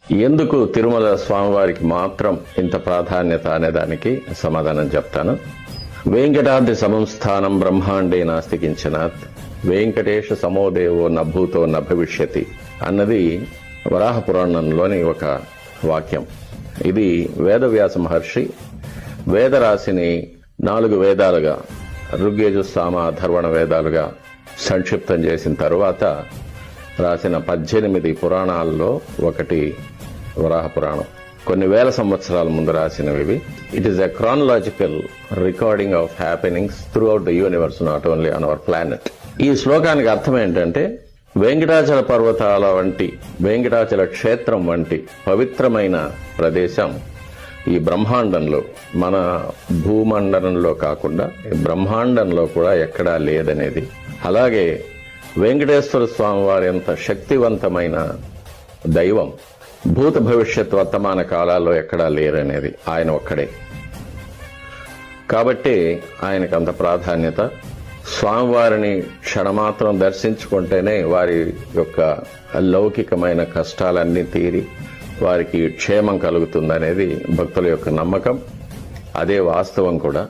ఎందుకు తిరుమల స్వామివారికి మాత్రం ఇంత ప్రాధాన్యత అనేదానికి సమాధానం చెప్తాను. వెంకటాద్రి సమం బ్రహ్మాండే నాస్తి కించనాత్, వెంకటేశ సమోదేవో నభూతో నభవిష్యతి అన్నది వరాహ పురాణంలోని ఒక వాక్యం. ఇది వేదవ్యాస మహర్షి వేదరాశిని 4 వేదాలుగా, ఋగ్యజు సామ అథర్వణ వేదాలుగా సంక్షిప్తం చేసిన తరువాత రాసిన 18 పురాణాల్లో ఒకటి వరాహ పురాణం. కొన్ని వేల సంవత్సరాల ముందు రాసినవి. It is a chronological recording of happenings through out the universe, not only on our planet. ఈ శ్లోకానికి అర్థం ఏంటంటే, వెంకటాచల పర్వతాల వంటి, వెంకటాచల క్షేత్రం వంటి పవిత్రమైన ప్రదేశం ఈ బ్రహ్మాండంలో, మన భూమండలంలో కాకుండా బ్రహ్మాండంలో కూడా ఎక్కడా లేదనేది. అలాగే వెంకటేశ్వర స్వామి వారి ఎంత శక్తివంతమైన దైవం భూత భవిష్యత్ వర్తమాన కాలాల్లో ఎక్కడా లేరనేది ఆయన ఒక్కడే. కాబట్టి ఆయనకు అంత ప్రాధాన్యత. స్వామివారిని క్షణమాత్రం దర్శించుకుంటేనే వారి యొక్క లౌకికమైన కష్టాలన్నీ తీరి వారికి క్షేమం కలుగుతుందనేది భక్తుల యొక్క నమ్మకం. అదే వాస్తవం కూడా.